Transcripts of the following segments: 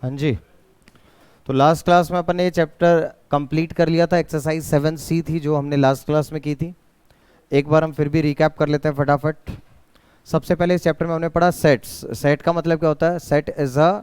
हाँ जी। तो last class में अपन ने ये चैप्टर कंप्लीट कर लिया था। एक्सरसाइज 7C थी जो हमने लास्ट क्लास में की थी। एक बार हम फिर भी रिकैप कर लेते हैं फटाफट। सबसे पहले इस चैप्टर में हमने पढ़ा सेट्स। सेट का मतलब क्या होता है? Set is a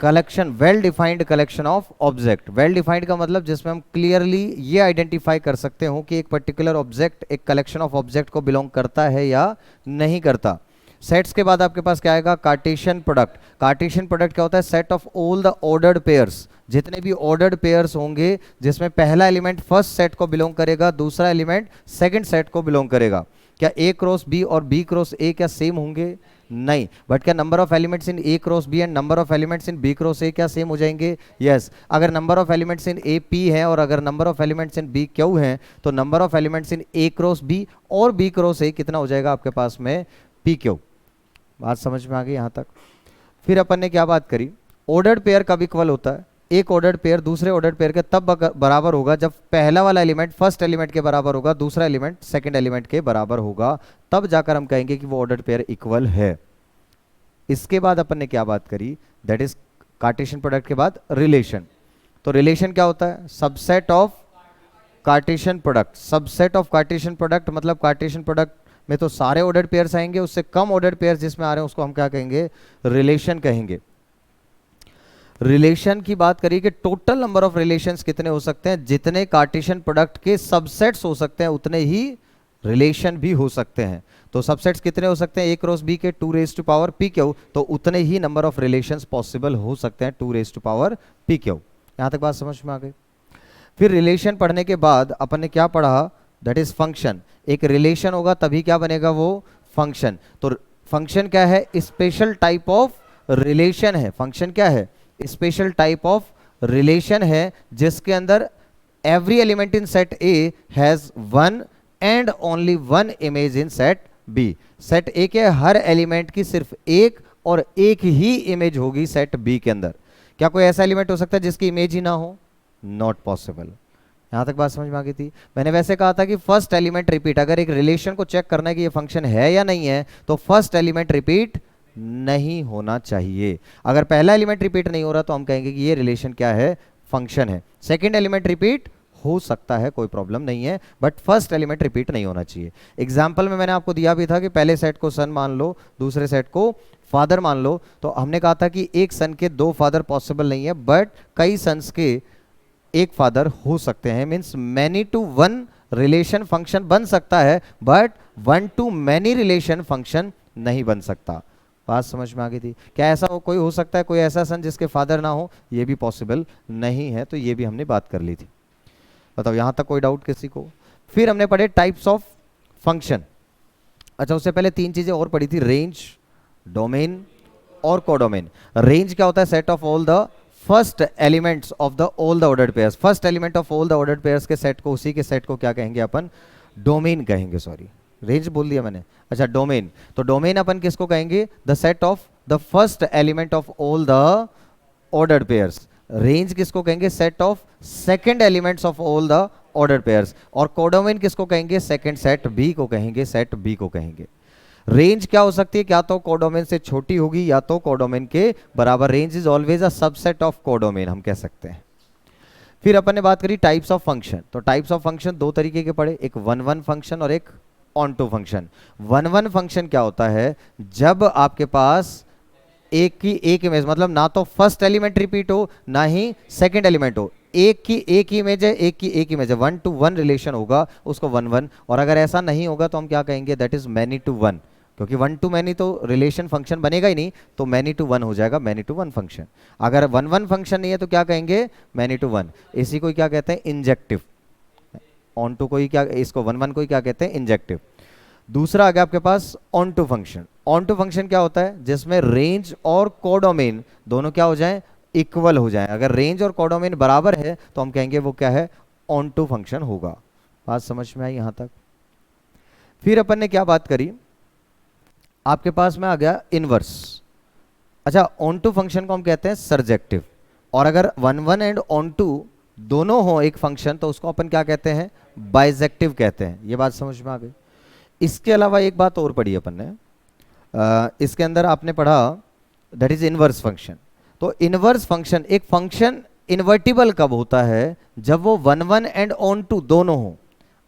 collection, well defined collection of object. Well defined का मतलब जिसमें हम क्लियरली ये आइडेंटिफाई कर सकते हो कि एक पर्टिकुलर ऑब्जेक्ट एक कलेक्शन ऑफ ऑब्जेक्ट को बिलोंग करता है या नहीं करता। सेट्स के बाद आपके पास क्या आएगा? Cartesian product. कार्टेशियन प्रोडक्ट क्या होता है? Set of all the ordered pairs. जितने भी ऑर्डर्ड पेयर्स होंगे जिसमें पहला एलिमेंट फर्स्ट सेट को बिलोंग करेगा, दूसरा एलिमेंट सेकंड सेट को बिलोंग करेगा। क्या ए क्रॉस बी और बी क्रॉस ए क्या सेम होंगे? नहीं। बट क्या number of elements in A cross B and number of elements in B cross A क्या सेम हो जाएंगे? यस। अगर number of elements in A P है और अगर number of elements in B Q है तो number of elements in A cross B और बी क्रॉस ए कितना हो जाएगा आपके पास में? P Q. बात समझ में आ गई यहां तक? फिर अपन ने क्या बात करी? ऑर्डर्ड पेयर कब इक्वल होता है? एक ऑर्डर्ड पेयर दूसरे ऑर्डर्ड पेयर के तब बराबर होगा जब पहला वाला एलिमेंट फर्स्ट एलिमेंट के बराबर होगा, दूसरा एलिमेंट सेकंड एलिमेंट के बराबर होगा, तब जाकर हम कहेंगे कि वो ऑर्डर्ड पेयर इक्वल है। इसके बाद अपन ने क्या बात करी? दैट इज कार्टेशियन प्रोडक्ट के बाद रिलेशन। तो रिलेशन क्या होता है? Subset of Cartesian product. Subset of Cartesian product मतलब कार्टेशियन प्रोडक्ट में तो सारे ऑर्डर्ड पेयर्स आएंगे, उससे कम ऑर्डर्ड पेयर्स जिसमें आ रहे हैं उसको हम क्या कहेंगे? रिलेशन कहेंगे। रिलेशन की बात करिए कि टोटल नंबर ऑफ रिलेशंस कितने हो सकते हैं? जितने कार्टेशियन प्रोडक्ट के सबसेट्स हो सकते हैं उतने ही रिलेशन भी हो सकते हैं। तो सबसेट्स कितने हो सकते हैं? ए क्रॉस बी के 2 raise to power P Q, तो उतने ही नंबर ऑफ रिलेशंस पॉसिबल हो सकते हैं 2 raise to power P Q. यहां तक बात समझ में आ गई? फिर रिलेशन पढ़ने के बाद अपन ने क्या पढ़ा? That is function. एक रिलेशन होगा तभी क्या बनेगा? वो फंक्शन। तो फंक्शन क्या है? स्पेशल टाइप ऑफ रिलेशन है। फंक्शन क्या है? स्पेशल टाइप ऑफ रिलेशन है जिसके अंदर every element in set A has one and only one image in set B. Set A के हर एलिमेंट की सिर्फ एक और एक ही इमेज होगी सेट बी के अंदर। क्या कोई ऐसा एलिमेंट हो सकता है जिसकी इमेज ही ना हो? Not possible. यहां तक बात समझ में आ गई थी? मैंने वैसे कहा था कि फर्स्ट एलिमेंट रिपीट, अगर एक रिलेशन को चेक करना है कि ये फंक्शन है या नहीं है तो फर्स्ट एलिमेंट रिपीट नहीं होना चाहिए। अगर पहला एलिमेंट रिपीट नहीं हो रहा तो हम कहेंगे कि ये रिलेशन क्या है? फंक्शन है। सेकंड एलिमेंट रिपीट हो सकता है, कोई प्रॉब्लम नहीं है, बट फर्स्ट एलिमेंट रिपीट नहीं होना चाहिए। एग्जाम्पल में मैंने आपको दिया भी था कि पहले सेट को सन मान लो, दूसरे सेट को फादर मान लो। तो हमने कहा था कि एक सन के 2 फादर पॉसिबल नहीं है, बट कई सन्स के एक फादर हो सकते हैं। Means many to one relation function बन सकता है, but one to many relation function नहीं बन सकता। बात समझ में आ गई थी? क्या ऐसा कोई हो सकता है, कोई ऐसा सन जिसके फादर ना हो? ये भी पॉसिबल नहीं है। तो ये भी हमने बात कर ली थी। बताओ यहां तक कोई डाउट किसी को? फिर हमने पढ़े टाइप्स ऑफ फंक्शन। अच्छा, उससे पहले 3 चीजें और पढ़ी थी, रेंज, डोमेन और कोडोमेन। रेंज क्या होता है? Set of all the first elements of the all the ordered pairs. First element of all the ordered pairs के सेट को, उसी के सेट को क्या कहेंगे अपन? डोमेन कहेंगे। सॉरी, रेंज बोल दिया मैंने। अच्छा, डोमेन। तो डोमेन अपन किसको कहेंगे? The set of the first element of all the ordered pairs. Range किसको कहेंगे? Set of second elements of all the ordered pairs. और कोडोमेन किसको कहेंगे? सेकंड सेट बी को कहेंगे, सेट बी को कहेंगे। रेंज क्या हो सकती है? क्या तो कोडोमेन से छोटी होगी या तो कोडोमेन के बराबर। Range is always a subset of codomain, हम कह सकते हैं। फिर अपन ने बात करी टाइप्स ऑफ फंक्शन। तो टाइप्स ऑफ फंक्शन 2 तरीके के पढ़े, एक वन वन फंक्शन और एक onto function. One one function क्या होता है? जब आपके पास एक की एक इमेज, मतलब ना तो फर्स्ट एलिमेंट रिपीट हो ना ही सेकंड एलिमेंट हो, एक की एक इमेज है, एक की एक इमेज है, 1 to 1 रिलेशन होगा, उसको वन वन। और अगर ऐसा नहीं होगा तो हम क्या कहेंगे? That is many to one. क्योंकि 1 to मैनी तो रिलेशन फंक्शन बनेगा ही नहीं, तो मैनी टू वन हो जाएगा, मैनी टू वन फंक्शन। अगर वन वन फंक्शन नहीं है तो क्या कहेंगे? Many to one. इसी को क्या कहते हैं? इंजेक्टिव। ऑन टू को ही क्या, इसको वन वन को ही क्या कहते हैं? इंजेक्टिव। दूसरा आ गया आपके पास onto function. Onto function क्या होता है? जिसमें रेंज और कोडोमेन दोनों क्या हो जाएं? इक्वल हो जाएं। अगर रेंज और कोडोमेन बराबर है तो हम कहेंगे वो क्या है? ऑन टू फंक्शन होगा। बात समझ में आई यहां तक? फिर अपन ने क्या बात करी? आपके पास में आ गया इनवर्स। अच्छा, ऑन टू फंक्शन को हम कहते हैं सरजेक्टिव। और अगर one one and onto दोनों हो एक फंक्शन तो उसको अपन क्या कहते हैं? बाइजेक्टिव कहते हैं। ये बात समझ में आ गई? इसके अलावा एक बात और पढ़ी अपन ने, इसके अंदर आपने पढ़ा दैट इज इनवर्स फंक्शन। तो इनवर्स फंक्शन, एक फंक्शन इन्वर्टिबल कब होता है? जब वो 1 1 एंड ऑन टू दोनों हो।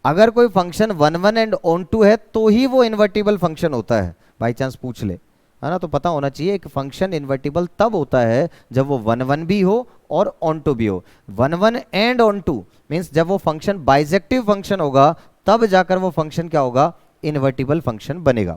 अगर कोई फंक्शन 1 1 एंड ऑन टू है तो ही वो इन्वर्टिबल फंक्शन होता है। बाई चांस पूछ ले, है ना, तो पता होना चाहिए एक फंक्शन इन्वर्टिबल तब होता है जब वो 1 1 भी हो और ऑन टू भी हो। 1 1 एंड ऑन टू मीन्स जब वो फंक्शन बाइजेक्टिव फंक्शन होगा तब जाकर वो फंक्शन क्या होगा? इन्वर्टिबल फंक्शन बनेगा।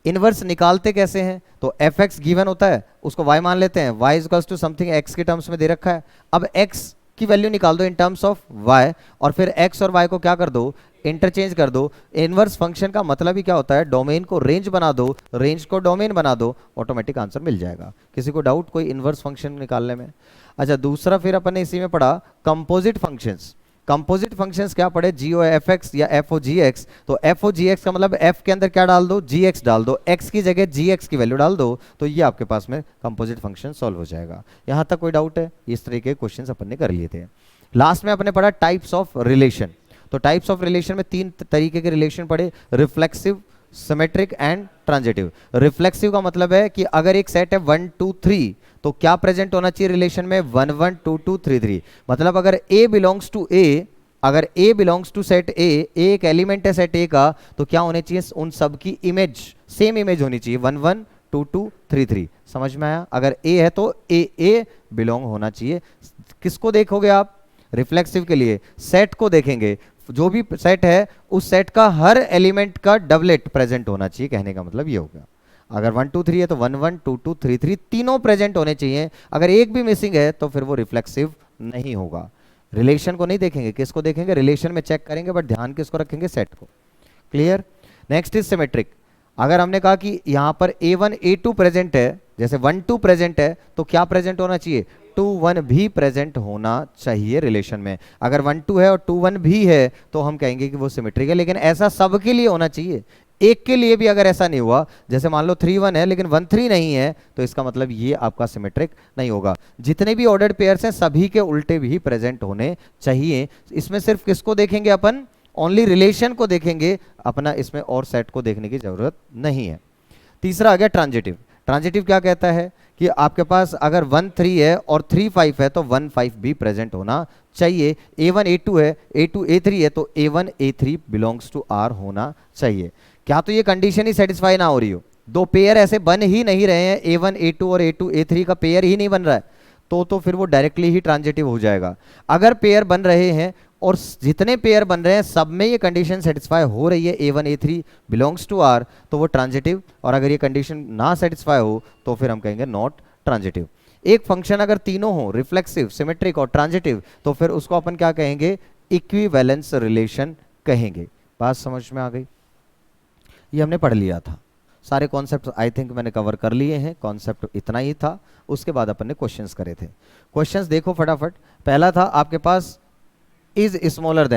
इनवर्स निकालते कैसे हैं? तो एफ एक्स गिवन होता है, उसको y मान लेते हैं, y is to something x के टर्म्स में दे रखा है। अब x की वैल्यू निकाल दो इन टर्म्स ऑफ y और फिर x और y को क्या कर दो? इंटरचेंज कर दो। इनवर्स फंक्शन का मतलब ही क्या होता है? डोमेन को रेंज बना दो, रेंज को डोमेन बना दो, ऑटोमेटिक आंसर मिल जाएगा। किसी को डाउट कोई इनवर्स फंक्शन निकालने में? अच्छा, दूसरा फिर अपन ने इसी में पढ़ा कंपोजिट फंक्शंस। कंपोजिट फंक्शंस क्या पढ़े? जी ओ एफ एक्स या एफ ओ जी एक्स। तो एफ ओ जी एक्स का मतलब एफ के अंदर क्या डाल दो? जी एक्स डाल दो, एक्स की जगह जी एक्स की वैल्यू डाल दो, तो ये आपके पास में कंपोजिट फंक्शन सॉल्व हो जाएगा। यहां तक कोई डाउट है? इस तरीके के क्वेश्चन अपन ने कर लिए थे। लास्ट में अपने पढ़ा टाइप्स ऑफ रिलेशन। तो टाइप्स ऑफ रिलेशन में 3 तरीके के रिलेशन पढ़े, reflexive, symmetric and transitive. Reflexive का मतलब है कि अगर एक सेट है 1 2 3 तो क्या प्रेजेंट होना चाहिए रिलेशन में? 1 1 2 2 3 3। मतलब अगर A बिलोंग्स टू A, अगर A belongs to set A एक एलिमेंट है सेट A का, तो क्या होने चाहिए? उन सब की इमेज सेम इमेज होनी चाहिए, 1 1 2 2 3 3। समझ में आया? अगर A है तो A बिलोंग होना चाहिए। किसको देखोगे आप रिफ्लेक्सिव के लिए? सेट को देखेंगे। जो भी सेट है उस सेट का हर एलिमेंट का डबलेट प्रेजेंट होना चाहिए, कहने का मतलब ये होगा। अगर 1 2 3 है तो 1 1 2 2 3 3 तीनों प्रेजेंट होने चाहिए। अगर एक भी मिसिंग है तो फिर वो रिफ्लेक्सिव नहीं होगा। रिलेशन को नहीं देखेंगे, किसको देखेंगे? रिलेशन में चेक करेंगे, बट ध्यान किसको रखेंगे? सेट को। क्लियर? Next is symmetric. अगर हमने कहा कि यहां पर A1 A2 प्रेजेंट है, जैसे 1 2 प्रेजेंट है, तो क्या प्रेजेंट होना चाहिए? 2 1 भी प्रेजेंट होना चाहिए रिलेशन में। अगर 1 2 है और 2 1 भी है तो हम कहेंगे कि वो सिमेट्रिक है। लेकिन ऐसा सबके लिए होना चाहिए, एक के लिए भी अगर ऐसा नहीं हुआ, जैसे मान लो 3 1 है लेकिन 1 3 नहीं है, तो इसका मतलब ये आपका सिमेट्रिक नहीं होगा। जितने भी ऑर्डर्ड पेयर्स हैं सभी के उल्टे भी प्रेजेंट होने चाहिए। इसमें सिर्फ किसको देखेंगे अपन? ओनली रिलेशन को देखेंगे, अपना इसमें और सेट को देखने की जरूरत नहीं है। तीसरा आ गया ट्रांजिटिव। ट्रांजिटिव क्या कहता है कि आपके पास अगर 1 3 है और 3 5 है तो 1 5 भी प्रेजेंट होना चाहिए। A1 A2 है, A2 A3 है तो A1 A3 belongs to R होना चाहिए। क्या तो ये कंडीशन ही सेटिस्फाई ना हो रही हो? दो पेयर ऐसे बन ही नहीं रहे हैं, A1 A2 और A2 A3 का पेयर ही नहीं बन रहा है, तो फिर वो डायरेक्टली ही ट्रांजिटिव हो जाएगा। अगर पेयर बन रहे हैं और जितने पेयर बन रहे हैं सब में ये कंडीशन सेटिस्फाई हो रही है, A1 A3 belongs to R, तो वो ट्रांजिटिव। और अगर ये कंडीशन ना सेटिस्फाई हो तो फिर हम कहेंगे नॉट ट्रांजिटिव। एक फंक्शन अगर तीनों हो, रिफ्लेक्सिव, सिमेट्रिक और ट्रांजिटिव, तो फिर उसको अपन क्या कहेंगे? इक्विवेलेंस रिलेशन कहेंगे। बात समझ में आ गई? ये हमने पढ़ लिया था। सारे कॉन्सेप्ट आई थिंक मैंने कवर कर लिए हैं। कॉन्सेप्ट इतना ही था। उसके बाद अपन ने क्वेश्चंस करे थे। क्वेश्चंस देखो फटाफट। पहला था आपके पास इज स्मॉलर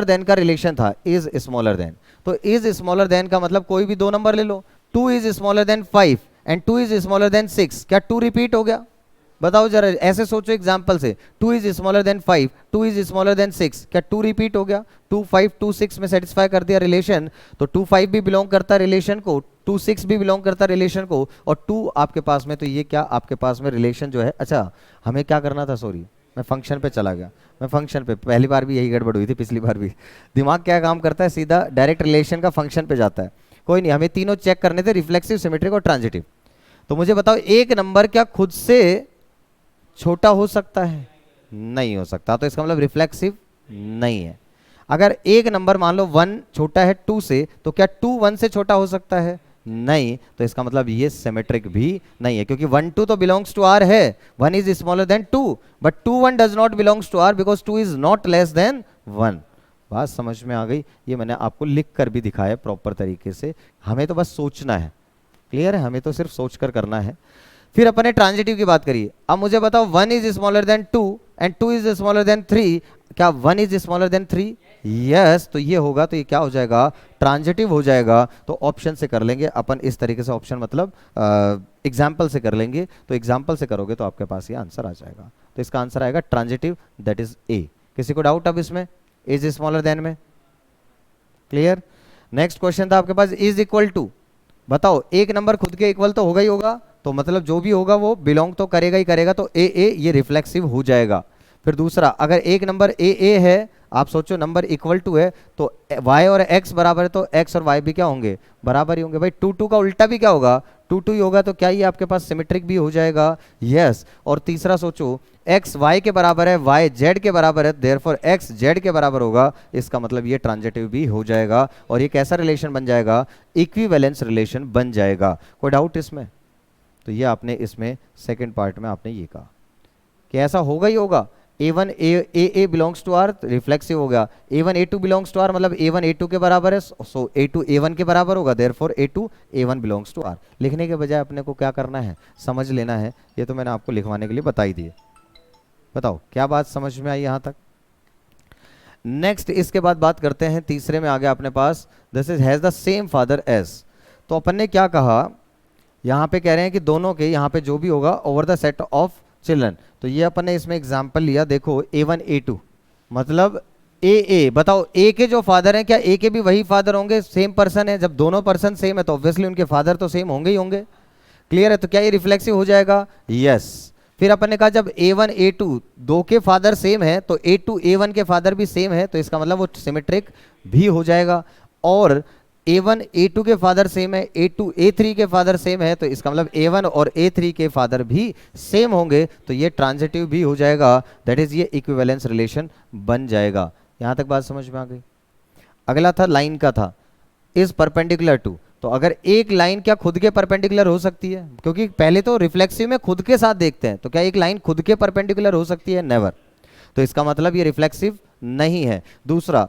देन का रिलेशन था, इज स्मॉलर देन। तो इज स्मॉलर देन का मतलब कोई भी दो नंबर ले लो। 2 is smaller then 5 and 2 is smaller then 6। क्या 2 रिपीट हो गया? बताओ जरा, ऐसे सोचो एग्जांपल से। 2 is smaller then 5, 2 is smaller then 6, क्या 2 रिपीट हो गया? 2 5 2 6 में सेटिस्फाई कर दिया रिलेशन, तो 2 5 भी बिलोंग करता रिलेशन को, 2 6 भी बिलोंग करता रिलेशन को, और 2 आपके पास में, तो ये क्या आपके पास में रिलेशन जो है। अच्छा, हमें क्या करना था? सॉरी, मैं फंक्शन पे चला गया। मैं फंक्शन पे, पहली बार भी यही गड़बड़ हुई थी, पिछली बार भी। दिमाग क्या काम करता है? सीधा डायरेक्ट रिलेशन का फंक्शन पे जाता है। कोई नहीं, हमें तीनों चेक करने थे, रिफ्लेक्सिव, सिमेट्रिक और ट्रांजिटिव। तो मुझे बताओ, एक नंबर क्या खुद से छोटा हो सकता है? नहीं हो सकता, तो इसका मतलब रिफ्लेक्सिव नहीं है। अगर एक नंबर मान लो 1 छोटा है 2 से, तो क्या 2 1 से छोटा हो सकता है? नहीं, तो इसका मतलब ये सिमेट्रिक भी नहीं है, क्योंकि 1 2 तो बिलोंग्स टू R है, 1 is smaller than 2, but 2 1 does not belongs to R because 2 is not less than 1। बात समझ में आ गई? ये मैंने आपको लिख कर भी दिखाया प्रॉपर तरीके से। हमें तो बस सोचना है। क्लियर है? हमें तो सिर्फ सोच कर करना है। फिर अपन ने ट्रांजिटिव की बात करी। अब मुझे बताओ, 1 is smaller than 2 and 2 is smaller then 3, क्या 1 इज स्मॉलर देन 3? यस, तो ये होगा, तो ये क्या हो जाएगा? ट्रांजिटिव हो जाएगा। तो ऑप्शन से कर लेंगे अपन इस तरीके से, ऑप्शन मतलब एग्जाम्पल से कर लेंगे। तो एग्जाम्पल से करोगे तो आपके पास ये आंसर आ जाएगा। तो इसका आंसर आएगा ट्रांजिटिव, दैट इज ए। किसी को डाउट अब इसमें इज स्मॉलर देन में? क्लियर? नेक्स्ट क्वेश्चन था आपके पास, इज इक्वल टू। बताओ, एक नंबर खुद के इक्वल तो होगा ही होगा, तो मतलब जो भी होगा वो बिलोंग तो करेगा ही करेगा, तो ए ए ये रिफ्लेक्सिव हो जाएगा। फिर दूसरा, अगर एक नंबर ए ए है, आप सोचो नंबर इक्वल टू है, तो y और x बराबर है, तो x और y भी क्या होंगे, बराबर ही होंगे। भाई टू टू का उल्टा भी क्या होगा, टू टू ही होगा, तो क्या ये आपके पास सिमेट्रिक भी हो जाएगा, यस। और तीसरा सोचो, x y के बराबर है, y z के बराबर है, देयरफॉर x z के बराबर होगा, इसका मतलब ये ट्रांजिटिव भी हो जाएगा। और ये कैसा रिलेशन बन जाएगा, इक्विवेलेंस रिलेशन बन जाएगा। कोई डाउट इसमें? तो ये आपने इसमें सेकेंड पार्ट में आपने ये कहा कि ऐसा होगा ही होगा। A1 A belongs to R, reflexive हो गया। A1 A2 belongs to R, मतलब A1 A2 के बराबर है, सो A2 A1 के बराबर होगा, therefore A2 A1 belongs to R। लिखने के बजाय अपने को क्या करना है, समझ लेना है। ये तो मैंने आपको लिखवाने के लिए बता ही दिए। बताओ क्या बात समझ में आई यहाँ तक? नेक्स्ट इसके बाद बात करते हैं, तीसरे में आ गया अपने पास, this is has the same father age. तो अपन ने क्या कहा, यहाँ पे कह रहे हैं कि दोनों के यहाँ पे जो भी होगा over the set of children. तो ये अपन ने इसमें एग्जाम्पल लिया, देखो A1 A2 मतलब ए बताओ, ए के जो फादर हैं क्या ए के भी वही फादर होंगे, सेम पर्सन है? जब दोनों पर्सन सेम है तो ऑब्वियसली उनके फादर तो सेम होंगे ही होंगे। क्लियर है? तो क्या ये रिफ्लेक्सिव हो जाएगा? यस। फिर अपन ने कहा जब A1 A2 दो के फादर सेम है तो A2 A1 के फादर भी सेम है, तो इसका मतलब वो सिमेट्रिक भी हो जाएगा। और A1 A2 के फादर सेम है, A2 A3 के फादर सेम है, तो इसका मतलब A1 और A3 के फादर भी सेम होंगे, तो ये ट्रांजिटिव भी हो जाएगा, दैट इज ये इक्विवेलेंस रिलेशन बन जाएगा। यहां तक बात समझ में आ गई? अगला था लाइन का था, इज परपेंडिकुलर टू। तो अगर एक लाइन क्या खुद के परपेंडिकुलर हो सकती है? क्योंकि पहले तो रिफ्लेक्सिव में खुद के साथ देखते हैं, तो क्या एक लाइन खुद के परपेंडिकुलर हो सकती है? नेवर। तो इसका मतलब ये रिफ्लेक्सिव नहीं है। दूसरा,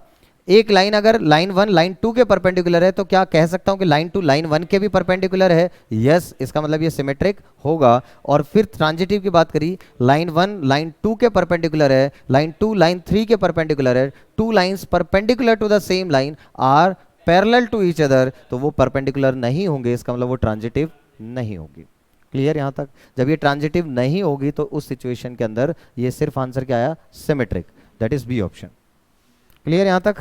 एक लाइन अगर लाइन 1 लाइन 2 के परपेंडिकुलर है, तो क्या कह सकता हूं कि लाइन 2 लाइन 1 के भी परपेंडिकुलर है? यस। इसका मतलब ये सिमेट्रिक होगा। और फिर ट्रांजिटिव की बात करी, लाइन 1 लाइन 2 के परपेंडिकुलर है, लाइन 2 लाइन 3 के परपेंडिकुलर है, two lines perpendicular to the same line are parallel to each other, तो वो परपेंडिकुलर नहीं होंगे, इसका मतलब वो ट्रांजिटिव नहीं होगी। क्लियर यहां तक? जब ये ट्रांजिटिव नहीं होगी तो उस सिचुएशन के अंदर ये सिर्फ आंसर क्या आया, symmetric, that is B option. Clear यहां तक?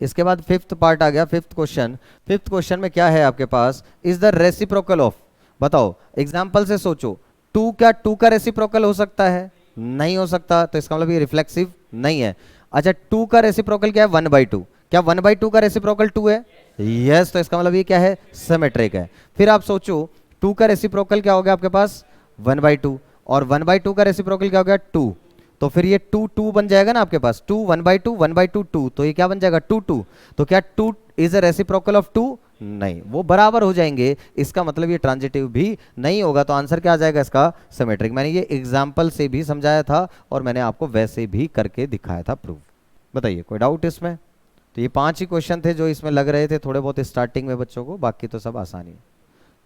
इसके बाद फिफ्थ पार्ट आ गया, फिफ्थ क्वेश्चन। फिफ्थ क्वेश्चन में क्या है आपके पास, इज द रेसिप्रोकल ऑफ। बताओ एग्जांपल से सोचो, टू क्या टू का रेसिप्रोकल हो सकता है? नहीं हो सकता, तो इसका मतलब ये रिफ्लेक्सिव नहीं है। अच्छा, टू का रेसिप्रोकल क्या है? 1/2। क्या 1/2 का रेसिप्रोकल 2 है? यस। तो इसका मतलब ये क्या है, सिमेट्रिक है। फिर आप सोचो, 2 का रेसिप्रोकल क्या हो गया आपके पास? 1/2। और 1/2 का रेसिप्रोकल क्या हो गया? 2। तो फिर ये 2 2 बन जाएगा ना आपके पास, 2 1/2 1/2 2, तो ये क्या बन जाएगा? 2 2। तो क्या 2 इज अ रेसिप्रोकल ऑफ 2? नहीं, वो बराबर हो जाएंगे, इसका मतलब ये ट्रांजिटिव भी नहीं होगा। तो आंसर क्या आ जाएगा इसका? सिमेट्रिक। मैंने ये एग्जाम्पल से भी समझाया था और मैंने आपको वैसे भी करके दिखाया था प्रूफ। बताइए कोई डाउट इसमें? तो ये 5 ही क्वेश्चन थे जो इसमें लग रहे थे थोड़े बहुत स्टार्टिंग में बच्चों को, बाकी तो सब आसानी है।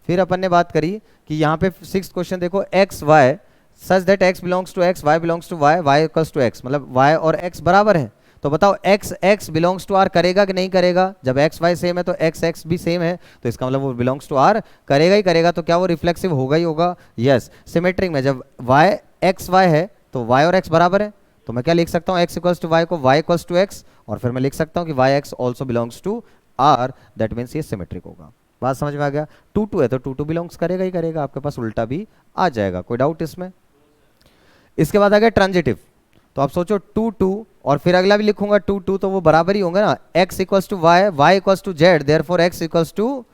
फिर अपन ने बात करी कि यहाँ पे 6th क्वेश्चन देखो, X Y such that x belongs to x, y belongs to y, y equals to x, मतलब y और x बराबर है। तो बताओ x x belongs to r करेगा कि नहीं करेगा? जब x y सेम है तो x x भी सेम है, तो इसका मतलब वो बिलोंग्स टू r करेगा ही करेगा। तो क्या वो रिफ्लेक्सिव होगा ही होगा? यस। सिमेट्रिक में जब y x y है तो y और x बराबर है, तो मैं क्या लिख सकता हूँ, x इक्वल्स टू y को y इक्वल्स टू x, और फिर मैं लिख सकता हूँ कि y x also belongs to r, that means ये सिमेट्रिक होगा। बात समझ में आ गया? 2 2 है तो 2 2 बिलोंग्स करेगा ही करेगा, आपके पास उल्टा भी आ जाएगा। कोई डाउट इसमें? इसके बाद आ गया ट्रांजिटिव। तो आप सोचो 2 2 और फिर अगला भी लिखूंगा 2 2, तो वो बराबर ही होंगे ना, x equals to Y, Y equals to Z, therefore x equals to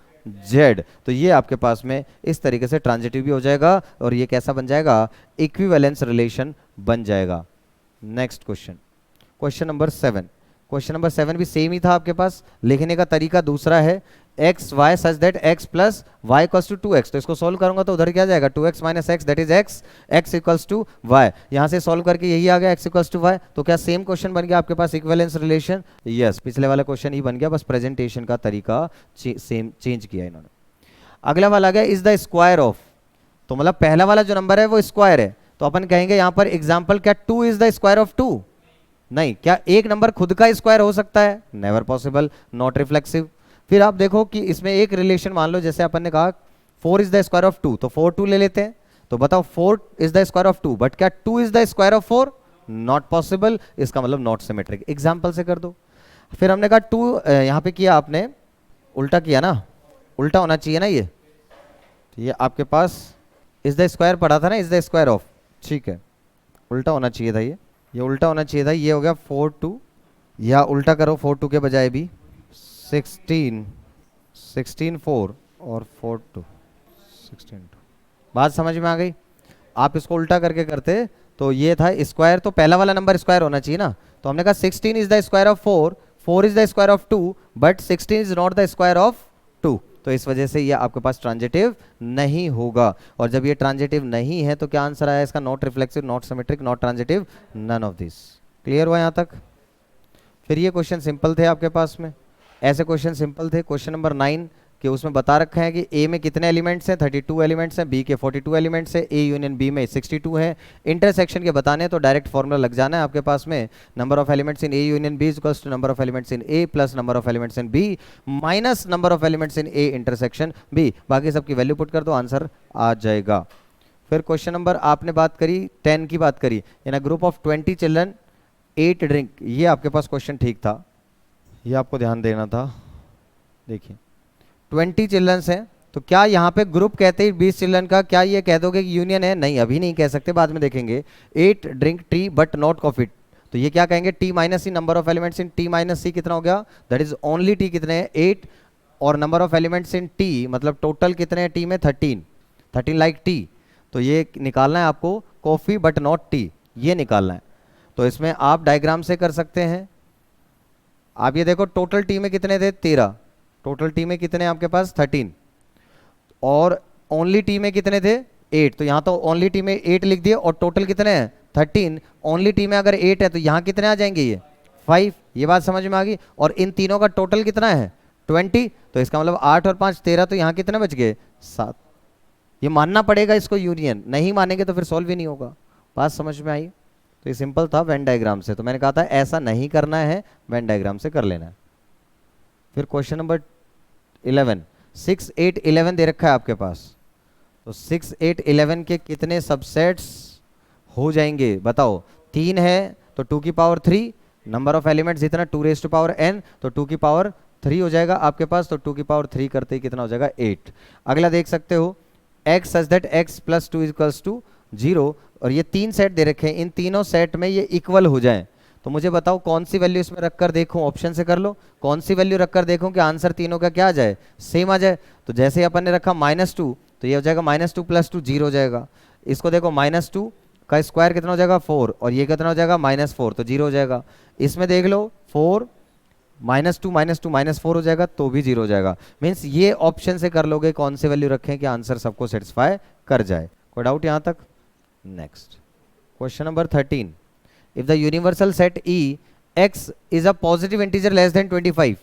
Z. तो ये आपके पास में इस तरीके से ट्रांजिटिव भी हो जाएगा और ये कैसा बन जाएगा, इक्विवेलेंस रिलेशन बन जाएगा। Next question, question number 7। Question number 7 भी सेम ही था आपके पास, लिखने का तरीका दूसरा है, X Y such that X plus Y equals to 2x। तो इसको सॉल्व करूंगा तो उधर क्या जाएगा, 2x minus X that is x, x equals to Y. यहां से सॉल्व करके यही आ गया x इक्वल्स टू वाई। तो क्या सेम क्वेश्चन बन गया आपके पास, इक्विवेलेंस रिलेशन? यस, पिछले वाला क्वेश्चन ही बन गया, बस प्रेजेंटेशन का तरीका सेम चेंज किया इन्होंने। अगला वाला आ गया इज द स्क्वायर ऑफ। तो मतलब पहला वाला जो नंबर है वो स्क्वायर है, तो अपन कहेंगे यहां पर एग्जाम्पल, क्या 2 इज द स्क्वायर ऑफ 2? नहीं। क्या एक नंबर खुद का स्क्वायर हो सकता है? Never possible, not reflexive. फिर आप देखो कि इसमें एक रिलेशन मान लो, जैसे अपन ने कहा 4 इज द स्क्वायर ऑफ 2, तो 4 2 ले लेते हैं। तो बताओ 4 is the square of 2, but क्या 2 is the square of 4? Not possible, इसका मतलब नॉट सिमेट्रिक। एग्जाम्पल से कर दो। फिर हमने कहा 2 यहां पे किया आपने, उल्टा किया ना, उल्टा होना चाहिए ना ये। तो ये आपके पास इज द स्क्वायर पढ़ा था ना, इज द स्क्वायर ऑफ, ठीक है, उल्टा होना चाहिए था ये उल्टा होना चाहिए था, ये हो गया 4 2, या उल्टा करो 4 2 के बजाय भी 16 16 4 और 4 2 16 2। बात समझ में आ गई? आप इसको उल्टा करके करते तो ये था स्क्वायर, तो पहला वाला नंबर स्क्वायर होना चाहिए ना, तो हमने कहा 16 is the square of 4, 4 is the square of 2, but 16 is not the square of 2, तो इस वजह से ये आपके पास ट्रांजिटिव नहीं होगा। और जब ये ट्रांजिटिव नहीं है तो क्या आंसर आया इसका? Not reflexive, not symmetric, not transitive, none of this. Clear हुआ यहाँ तक? फिर ये क्वेश्चन सिंपल थे आपके पास में, ऐसे क्वेश्चन सिंपल थे। क्वेश्चन नंबर 9 कि उसमें बता रखा है कि ए में कितने एलिमेंट्स हैं, 32 एलिमेंट्स हैं, बी के 42 एलिमेंट्स हैं, ए यूनियन बी में 62 है। इंटरसेक्शन के बताने तो डायरेक्ट फॉर्मूला लग जाना है आपके पास में, number of elements in A union B equals to number of elements in A plus number of elements in B minus number of elements in A intersection B, बाकी सबकी वैल्यू पुट कर दो, आंसर आ जाएगा। फिर question number आपने बात करी 10 की बात करी, in a group of 20 children 8 drink, ये आपके पास क्वेश्चन ठीक था, ये आपको ध्यान देना था। देखिए 20 चिल्ड्रंस हैं, तो क्या यहाँ पे ग्रुप कहते ही 20 चिल्ड्रन का क्या ये कह दोगे कि यूनियन है? नहीं, अभी नहीं कह सकते, बाद में देखेंगे। 8 drink tea but not coffee, तो ये क्या कहेंगे? T minus C, number of elements in T minus C कितना हो गया? दैट इज ओनली टी कितने हैं? 8, और number of elements in T मतलब टोटल कितने हैं टी में? 13 लाइक टी, तो ये निकालना है आपको कॉफी बट नॉट टी, ये निकालना है। तो इसमें आप डायग्राम से कर सकते हैं। आप ये देखो टोटल टी में कितने थे? 13, टोटल टी में कितने आपके पास? 13, और ओनली टी में कितने थे? 8, तो यहाँ तो ओनली टी में 8 लिख दिए, और टोटल कितने हैं? 13, ओनली टी में अगर 8 है तो यहाँ कितने आ जाएंगे? ये 5, ये बात समझ में आ गई। और इन तीनों का टोटल कितना है? 20, तो इसका मतलब 8 और 5 13, तो यहाँ कितने बच गए? 7। ये मानना पड़ेगा इसको यूनियन, नहीं मानेंगे तो फिर सॉल्व ही नहीं होगा। बात समझ में आई? तो ये सिंपल था वेन डायग्राम से, तो मैंने कहा था ऐसा नहीं करना है, वेन डायग्राम से कर लेना है। फिर क्वेश्चन नंबर 11, 6 8 11 दे रखा है आपके पास, तो 6 8 11 के कितने सबसेट्स हो जाएंगे बताओ? 3 है तो 2 की पावर 3, नंबर ऑफ एलिमेंट्स जितना 2 रेज़ टू पावर n, तो 2 की पावर 3 हो जाएगा आपके पास, तो 2 की पावर 3 करते ही कितना हो जाएगा? 8। अगला देख सकते हो x such that x plus 2 equals to 0, और ये 3 सेट दे रखे हैं, इन तीनों सेट में ये इक्वल हो जाएं, तो मुझे बताओ कौन सी वैल्यू इसमें रखकर देखूं? ऑप्शन से कर लो, कौन सी वैल्यू रखकर देखूं कि आंसर तीनों का क्या आ जाए? सेम आ जाए। तो जैसे ही अपन ने रखा -2, तो ये हो जाएगा -2 प्लस 2 0 हो जाएगा। इसको देखो -2 का स्क्वायर कितना हो जाएगा? 4, और ये कितना हो जाएगा? -4, तो 0 हो जाएगा। इसमें देख लो 4 -2 -2 -4 हो जाएगा, तो भी 0 हो जाएगा। मीन्स ये ऑप्शन से कर लोगे कौन सी वैल्यू रखें कि आंसर सबको सेटिस्फाई कर जाए। कोई डाउट यहाँ तक? Next question number 13, if the universal set E x is a positive integer less than 25,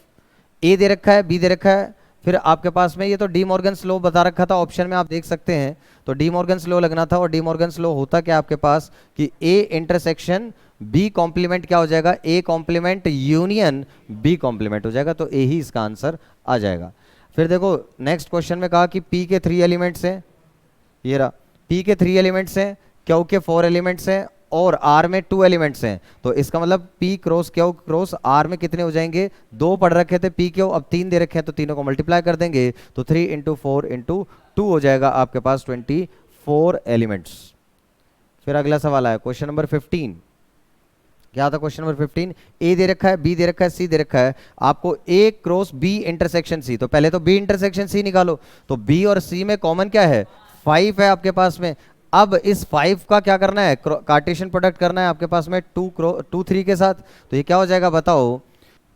A दे रखा है, B दे रखा है, फिर आपके पास में ये तो डी मॉर्गन्स लॉ बता रखा था, ऑप्शन में आप देख सकते हैं, तो डी मॉर्गन्स लॉ लगना था। और डी मॉर्गन्स लॉ होता क्या आपके पास कि A इंटरसेक्शन B कॉम्प्लीमेंट क्या हो जाएगा? A complement union B complement हो जाएगा, तो A ही इसका आंसर आ जाएगा। फिर देखो नेक्स्ट क्वेश्चन में कहा कि P के 3 एलिमेंट्स हैं, ये रहा P के 3 एलिमेंट्स हैं, Q के 4 एलिमेंट्स हैं, और R में 2 एलिमेंट्स हैं, तो इसका मतलब P cross Q cross R में कितने हो जाएंगे? 2 पढ़ रखे थे P Q, अब 3 दे रखे हैं, तो तीनों को मल्टीप्लाई कर देंगे, तो 3 × 4 × 2 हो जाएगा आपके पास 24 एलिमेंट्स। फिर अगला सवाल आया क्वेश्चन नंबर 15, क्या था क्वेश्चन नंबर 15? A दे रखा है, B दे रखा है, C दे रखा है, आपको A cross B intersection C, तो पहले तो B इंटरसेक्शन C निकालो, तो B और C में कॉमन क्या है? 5 है आपके पास में। अब इस 5 का क्या करना है? कार्टेशियन प्रोडक्ट करना है आपके पास में 2 3 के साथ, तो ये क्या हो जाएगा बताओ?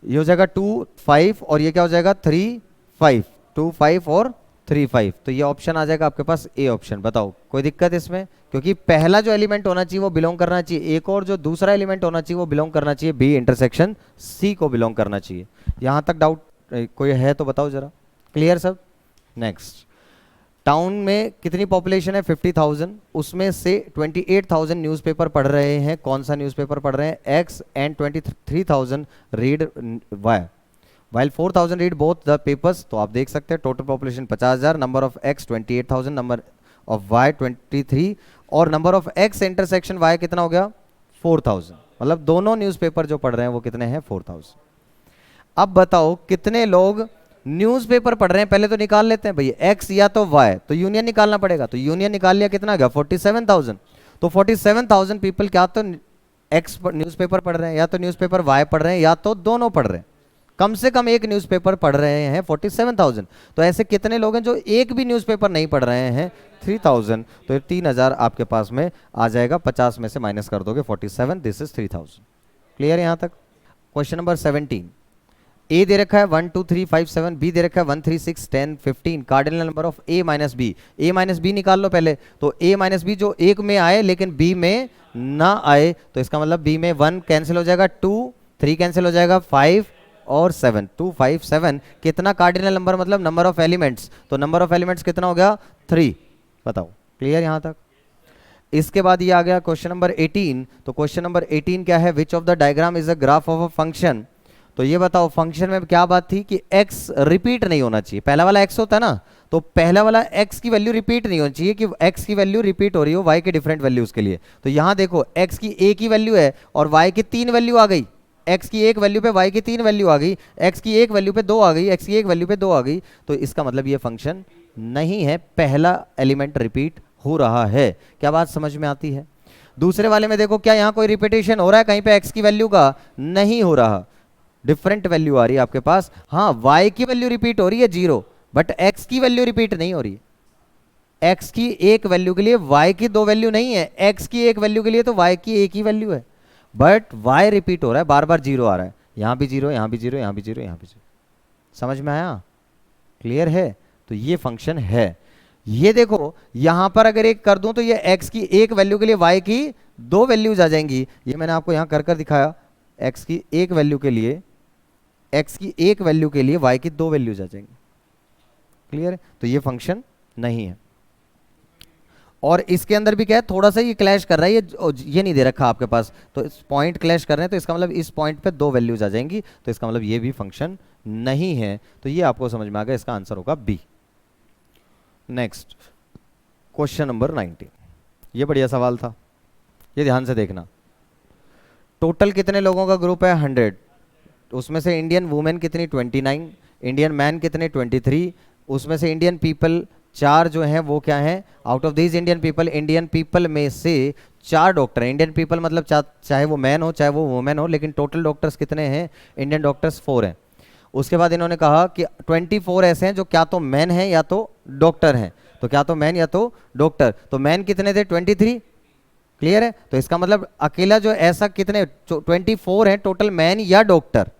ये हो जाएगा 2 5, और ये क्या हो जाएगा? 3 5, 2 5 और 3 5, तो ये ऑप्शन आ जाएगा आपके पास ए ऑप्शन। बताओ कोई दिक्कत इसमें? क्योंकि पहला जो एलिमेंट होना चाहिए वो बिलोंग करना चाहिए एक, और जो दूसरा एलिमेंट होना चाहिए वो बिलोंग करना चाहिए बी इंटरसेक्शन सी को बिलोंग करना चाहिए। यहाँ तक डाउट कोई है तो बताओ जरा, क्लियर सब? नेक्स्ट, टाउन में कितनी पॉपुलेशन है? 50,000, उसमें से 28,000 न्यूज़पेपर पढ़ रहे हैं। कौन सा न्यूज़पेपर पढ़ रहे हैं? X, and 23,000 read Y, while 4,000 read both the papers. तो आप देख सकते हैं total population 50,000, number of X 28,000, number of Y 23, और number of X intersection Y कितना हो गया? 4,000। मतलब दोनों न्यूज़पेपर जो पढ़ रहे हैं वो कितने हैं? 4,000। अब बताओ कितने लोग न्यूज़पेपर पढ़ रहे हैं, पहले तो निकाल लेते हैं भैया एक्स या तो वाई, तो यूनियन निकालना पड़ेगा, तो यूनियन निकाल लिया, कितना गया 47,000। तो 47,000 पीपल क्या तो एक्स न्यूज़पेपर पढ़ रहे हैं, या तो न्यूज़पेपर वाई पढ़ रहे हैं, या तो दोनों पढ़ रहे हैं। कम से कम एक न्यूज़पेपर पढ़ रहे हैं 47,000। तो ऐसे कितने लोग हैं जो एक भी न्यूज़पेपर नहीं पढ़ रहे हैं? 3,000। तो ये 3,000 आपके पास में आ जाएगा, 50 में से माइनस कर दोगे 47, दिस इज 3,000। क्लियर है यहाँ तक? क्वेश्चन नंबर 17, ए दे रखा है 1 2 3 5 7, बी दे रखा है 1 3 6 10 15, cardinal number of A minus B. A minus B निकाल लो पहले, तो ए माइनस बी जो एक में आए लेकिन बी में ना आए, तो इसका मतलब बी में 1 कैंसिल हो जाएगा, 2 3 कैंसिल हो जाएगा, 5 और 7, 2 5 7, कितना कार्डिनल नंबर मतलब नंबर ऑफ एलिमेंट्स, तो नंबर ऑफ एलिमेंट्स कितना हो गया 3। बताओ क्लियर यहाँ तक? इसके बाद ये आ गया क्वेश्चन नंबर 18। तो क्वेश्चन नंबर 18 क्या है? Which of the diagram is a graph of a function. तो ये बताओ फंक्शन में क्या बात थी कि x रिपीट नहीं होना चाहिए, पहला वाला x होता है ना, तो पहला वाला x की वैल्यू रिपीट नहीं होनी चाहिए कि x की वैल्यू रिपीट हो रही हो y के डिफरेंट वैल्यूज के लिए। तो यहां देखो x की एक ही वैल्यू है और y की 3 वैल्यू आ गई, x की एक वैल्यू पे y की 3 वैल्यू आ गई, x की एक वैल्यू पे 2 आ गई, x की एक वैल्यू पे 2 आ गई, तो इसका मतलब ये फंक्शन नहीं है, पहला एलिमेंट रिपीट हो रहा है। क्या बात समझ में आती है? दूसरे वाले में देखो क्या यहाँ कोई रिपीटेशन हो रहा है कहीं पे x की वैल्यू का? नहीं हो रहा, डिफरेंट वैल्यू आ रही है आपके पास। हाँ y की वैल्यू रिपीट हो रही है 0, बट x की वैल्यू रिपीट नहीं हो रही। x की एक वैल्यू के लिए y की 2 वैल्यू नहीं है, x की एक वैल्यू के लिए तो y की एक ही वैल्यू है, बट y रिपीट हो रहा है, बार बार 0 आ रहा है, यहां भी 0, यहां भी 0, यहां भी 0, यहां भी 0। समझ में आया? क्लियर है? तो ये फंक्शन है। ये देखो यहां पर अगर एक कर दूं तो ये x की एक वैल्यू के लिए y की 2 वैल्यूज आ जाएंगी, ये मैंने आपको यहां कर कर दिखाया। x की एक वैल्यू के लिए y की 2 वैल्यूज आ जाएंगी। क्लियर है? तो ये फंक्शन नहीं है। और इसके अंदर भी क्या है, थोड़ा सा ये क्लैश कर रहा है, ये नहीं दे रखा आपके पास, तो इस पॉइंट क्लैश कर रहे हैं, तो इसका मतलब इस पॉइंट पे 2 वैल्यूज आ जाएंगी, तो इसका मतलब ये भी फंक्शन नहीं है। तो ये आपको समझ में आ गया, इसका आंसर होगा बी। नेक्स्ट क्वेश्चन नंबर 19, ये बढ़िया सवाल था, ये ध्यान से देखना। टोटल कितने लोगों का ग्रुप है? 100, उसमें से इंडियन वुमेन कितनी? 29, इंडियन मैन कितने? 23, उसमें से इंडियन पीपल 4 जो हैं वो क्या हैं? Out of this Indian people में से 4 डॉक्टर हैं। इंडियन पीपल मतलब चाहे वो मैन हो चाहे वो वुमेन हो, लेकिन टोटल डॉक्टर्स कितने हैं? इंडियन डॉक्टर्स 4 हैं। उसके बाद इन्होंने कहा कि 24 ऐसे हैं जो क्या तो मैन हैं या तो डॉक्टर हैं, तो क्या तो मैन या तो डॉक्टर, तो मैन कितने थे? 23। क्लियर है? तो इसका मतलब अकेला जो ऐसा कितने 24 है टोटल मैन या डॉक्टर,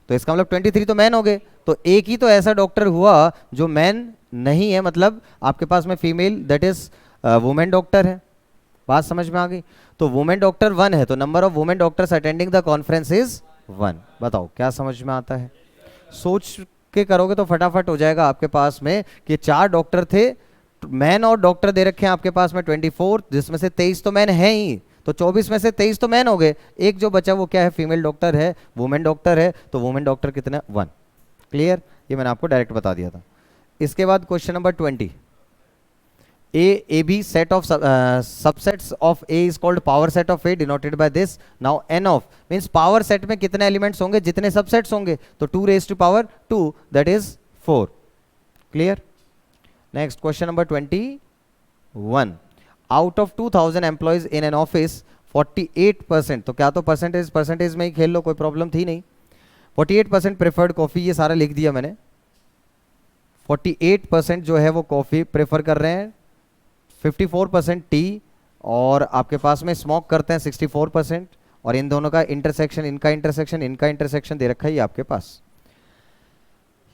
तो इसका मतलब 23 तो मैन हो गए, तो एक ही तो ऐसा डॉक्टर हुआ जो मैन नहीं है, मतलब आपके पास में female that is women doctor है। बात समझ में आ गई? तो वुमेन डॉक्टर 1 है, तो number of women doctors attending the conference is 1। बताओ क्या समझ में आता है? सोच के करोगे तो फटाफट हो जाएगा आपके पास में कि 4 डॉक्टर थे, मैन और डॉक्टर दे रखे हैं आपके पास में 24, जिसमें से 23 तो मैन है ही, तो 24 में से 23 तो मैन हो गए, एक जो बचा वो क्या है? फीमेल डॉक्टर है, वुमेन डॉक्टर है, तो वुमेन डॉक्टर कितने? 1। क्लियर? ये मैंने आपको डायरेक्ट बता दिया था। इसके बाद question number 20, A B set of subsets of A is called power set of A denoted by this. Now N of means power set में कितने एलिमेंट्स होंगे? जितने सबसेट्स होंगे, तो 2 raised to power 2 that is 4। Clear? Next question number 21, out of 2000 employees in an office 48%, तो क्या तो percentage में ही खेल लो, कोई प्रॉब्लम थी नहीं। 48% प्रेफर्ड कॉफी, ये सारा लिख दिया मैंने। 48% जो है वो कॉफी प्रेफर कर रहे हैं, 54% टी, और आपके पास में स्मोक करते हैं 64%, और इन दोनों का इंटरसेक्शन, इनका इंटरसेक्शन दे रखा है ये आपके पास।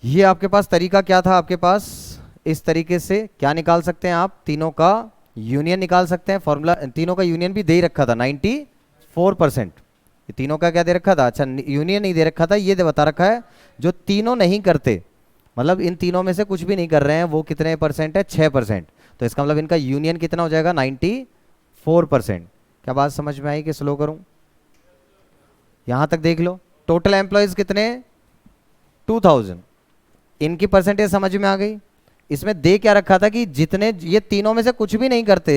ये आपके पास तरीका क्या था? आपके पास इस तरीके से क्या निकाल सकते हैं आप? तीनों का यूनियन निकाल सकते हैं। फॉर्मूला तीनों का यूनियन भी दे रखा था 94%। ये तीनों का क्या दे रखा था? अच्छा यूनियन नहीं दे रखा था, ये बता रखा है जो तीनों नहीं करते, मतलब इन तीनों में से कुछ भी नहीं कर रहे हैं, वो कितने परसेंट है? 6%। तो इसका मतलब इनका यूनियन कितना हो जाएगा? 94%। क्या बात समझ में आई कि स्लो करूं? यहां तक देख लो, टोटल एम्प्लॉयज कितने? 2000। इनकी परसेंटेज समझ में आ गई? इसमें दे क्या रखा था कि जितने ये तीनों में से कुछ भी नहीं करते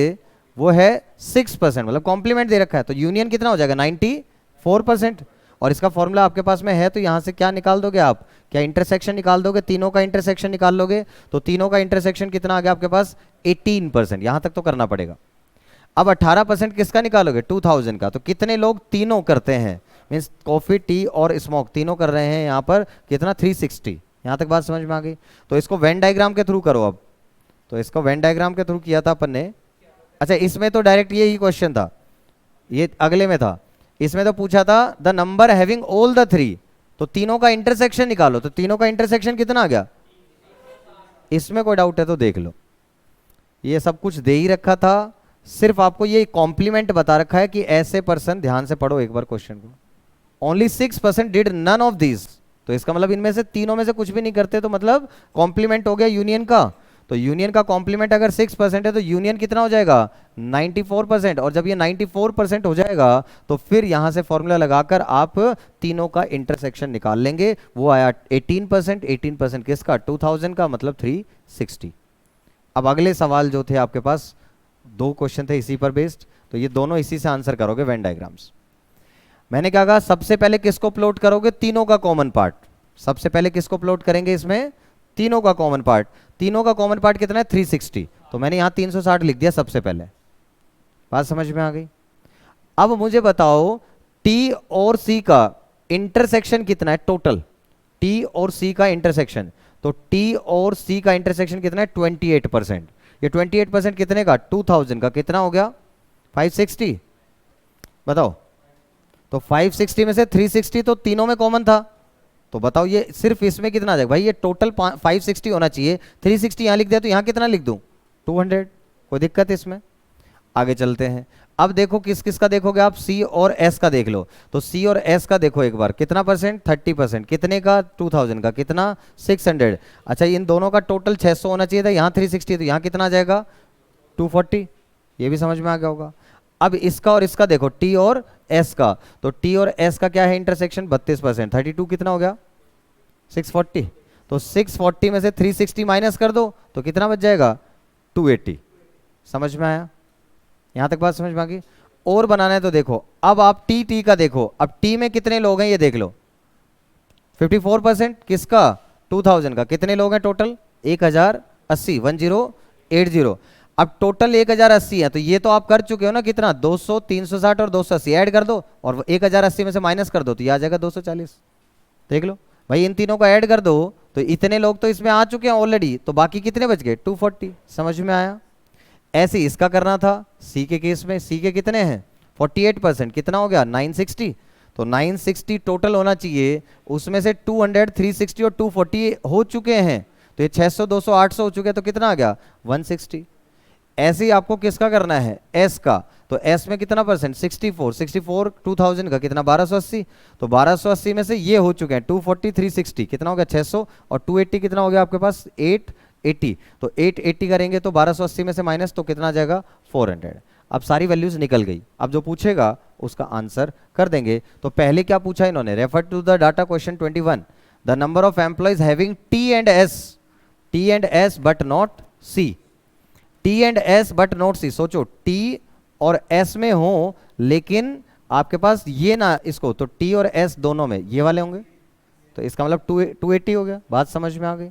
वो है 6%, मतलब कॉम्प्लीमेंट दे रखा है, तो यूनियन कितना हो जाएगा? 94%। और इसका फॉर्मूला आपके पास में है, तो यहाँ से क्या निकाल दोगे आप, क्या इंटरसेक्शन निकाल दोगे, तीनों का इंटरसेक्शन निकाल लोगे। तो तीनों का इंटरसेक्शन कितना आ गया आपके पास 18%, यहाँ तक तो करना पड़ेगा। अब 18% किसका निकालोगे 2000 का, तो कितने लोग तीनों करते हैं, मीन्स कॉफी टी और स्मोक तीनों कर रहे हैं, यहाँ पर कितना 360, यहाँ तक बात समझ में आ गई। तो इसको वेन डायग्राम के थ्रू करो अब, तो इसको वेन डायग्राम के थ्रू किया था अपन ने। अच्छा इसमें तो डायरेक्ट यही क्वेश्चन था, ये अगले में था, इसमें तो पूछा था the number having all the three, तो तीनों का इंटरसेक्शन निकालो, तो तीनों का इंटरसेक्शन कितना आ गया। इसमें कोई डाउट है तो देख लो, ये सब कुछ दे ही रखा था, सिर्फ आपको ये कॉम्प्लीमेंट बता रखा है कि ऐसे पर्सन, ध्यान से पढ़ो एक बार क्वेश्चन को, only 6% did none of this, तो इसका मतलब इनमें से तीनों में से कुछ भी नहीं करते, तो मतलब कॉम्प्लीमेंट हो गया यूनियन का। तो यूनियन का कॉम्प्लीमेंट अगर 6% है तो यूनियन कितना हो जाएगा 94%, और जब ये 94% हो जाएगा तो फिर यहां से फॉर्मूला लगाकर आप तीनों का इंटरसेक्शन निकाल लेंगे, वो आया 18%, 18% किसका 2000 का, मतलब 360। अब अगले सवाल जो थे आपके पास, दो क्वेश्चन थे इसी पर बेस्ड, तो ये दोनों इसी से आंसर करोगे वेन डायग्राम्स। मैंने क्या कहा, सबसे पहले किसको प्लॉट करोगे, तीनों का कॉमन पार्ट, सबसे पहले किसको प्लॉट करेंगे इसमें, तीनों का कॉमन पार्ट। तीनों का कॉमन पार्ट कितना है 360, तो मैंने यहां 360 लिख दिया सबसे पहले, बात समझ में आ गई। अब मुझे बताओ टी और सी का इंटरसेक्शन कितना है टोटल, टी और सी का इंटरसेक्शन, तो टी और सी का इंटरसेक्शन कितना है 28%, ये 28% कितने का 2000 का कितना हो गया 560, बताओ। तो 560 में से 360 तो तीनों में कॉमन था, तो बताओ ये सिर्फ इसमें कितना आ जाएगा भाई, ये टोटल 560 होना चाहिए, 360 यहां लिख दिया तो यहां कितना लिख दूं 200, कोई दिक्कत है इसमें। आगे चलते हैं, अब देखो किस किस का देखोगे आप, सी और एस का देख लो, तो सी और एस का देखो एक बार, कितना परसेंट 30%, कितने का 2000 का कितना 600। अच्छा इन दोनों का टोटल 600 होना चाहिए था, यहाँ 360, तो यहाँ कितना आ जाएगा 240, ये भी समझ में आ गया होगा। अब इसका और इसका देखो टी और एस का, तो टी और एस का क्या है इंटरसेक्शन 32%, 32 कितना हो गया 640, तो 640 में से 360 माइनस कर दो तो कितना बच जाएगा 280, समझ में आया, यहां तक बात समझ में आ गई। और बनाना है तो देखो, अब आप टी टी का देखो, अब टी में कितने लोग हैं ये देख लो, 54% किसका 2000 का, कितने लोग हैं टोटल 1080, 1080। अब टोटल 1080 है, तो ये तो आप कर चुके हो ना, कितना 200, 360 और 280 ऐड कर दो, और 1080 में से माइनस कर दो तो ये आ जाएगा 240। देख लो भाई इन तीनों को ऐड कर दो, तो इतने लोग तो इसमें आ चुके हैं ऑलरेडी, तो बाकी कितने बच गए 240, समझ में आया। ऐसे इसका करना था सी के केस में, सी के कितने हैं 48%, कितना हो गया 960, तो 960 टोटल होना चाहिए, उसमें से 200, 360 और 240 हो चुके हैं, तो ये 600, 200, 800 हो चुके हैं, तो कितना आ गया 160। ऐसे ही आपको किसका करना है एस का, तो एस में कितना परसेंट 64, 64 2000 का कितना 1280, तो 1280 में से ये हो चुके हैं 240, 360 कितना हो गया 600, और 280 कितना हो गया आपके पास 880, तो 880 करेंगे तो 1280 में से माइनस तो कितना आ जाएगा 400। अब सारी वैल्यूज निकल गई, अब जो पूछेगा उसका आंसर कर देंगे। तो पहले क्या पूछा इन्होंने, refer to the data question 21, the number of employees having T and S but not C, T and S but not C. सोचो टी और एस में हो लेकिन आपके पास ये ना इसको, तो टी और एस दोनों में ये वाले होंगे, तो इसका मतलब 280 हो गया, बात समझ में आ गई।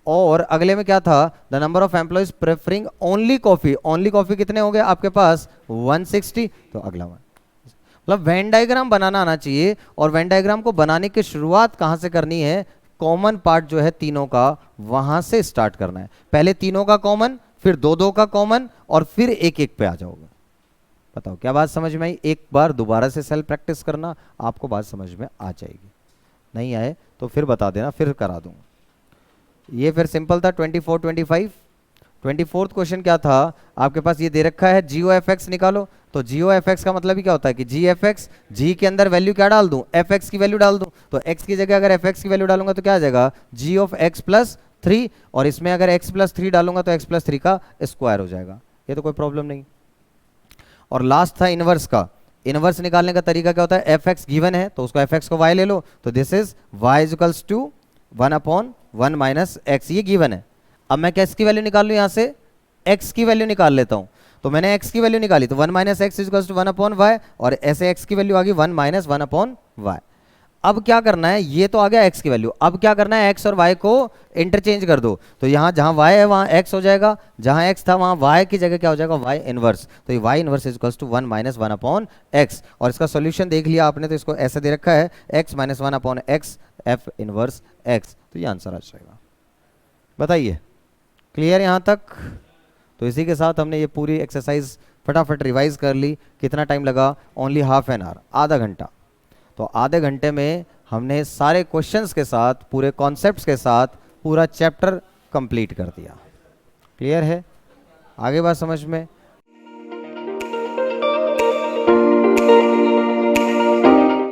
और अगले में क्या था, the number of employees preferring only coffee, only coffee कितने हो गए आपके पास 160, तो अगला वन, मतलब वेन डायग्राम बनाना आना चाहिए। और वेन डायग्राम को बनाने की शुरुआत कहां से करनी है, कॉमन पार्ट जो है तीनों का वहां से स्टार्ट करना है, पहले तीनों का कॉमन, फिर दो दो का कॉमन, और फिर एक एक पे आ जाओगे। बताओ क्या बात समझ में आई, एक बार दोबारा से सेल्फ प्रैक्टिस करना, आपको बात समझ में आ जाएगी, नहीं आए तो फिर बता देना, फिर करा दूंगा। ये फिर सिंपल था 24, 25। 24th क्वेश्चन क्या था आपके पास, ये दे रखा है जीओ एफ एक्स निकालो, तो जीओ एफ एक्स का मतलब ही क्या होता है कि जी एफ एक्स, जी के अंदर वैल्यू क्या डाल दूं एफ एक्स की वैल्यू डाल दूं, तो एक्स की जगह अगर एफ एक्स की वैल्यू डालूंगा तो क्या आ जाएगा जी ऑफ एक्स प्लस 3, और इसमें अगर x प्लस 3 डालूंगा तो x प्लस 3 का स्क्वायर हो जाएगा, ये तो कोई प्रॉब्लम नहीं। और लास्ट था इनवर्स का, इनवर्स निकालने का तरीका क्या होता है, एफ एक्स गिवन है तो उसको एफ एक्स को y ले लो, तो this is y equals to 1/1 minus x, ये गिवन है। अब मैं क्या इसकी वैल्यू निकाल लूँ, यहाँ से x की वैल्यू निकाल लेता हूँ, तो मैंने x की वैल्यू निकाली तो 1 minus x equals to 1/y, और ऐसे x की वैल्यू आ गई 1 माइनस 1/y। अब क्या करना है, ये तो आ गया x की वैल्यू, अब क्या करना है, x और y को इंटरचेंज कर दो, तो यहाँ जहाँ y है वहाँ x हो जाएगा, जहाँ x था वहाँ y की जगह क्या हो जाएगा, y इनवर्स, तो ये y inverse is equals to 1 minus 1 upon x, और इसका सॉल्यूशन देख लिया आपने, तो इसको ऐसे दे रखा है x minus 1 upon x f inverse x, तो ये आंसर आ जाएगा। बताइए क्लियर यहाँ तक? तो इसी के साथ हमने ये पूरी एक्सरसाइज फटाफट रिवाइज कर ली। कितना टाइम लगा, ओनली हाफ एन आवर, आधा घंटा। तो आधे घंटे में हमने सारे क्वेश्चंस के साथ, पूरे कॉन्सेप्ट्स के साथ पूरा चैप्टर कंप्लीट कर दिया। क्लियर है? आगे बात समझ में?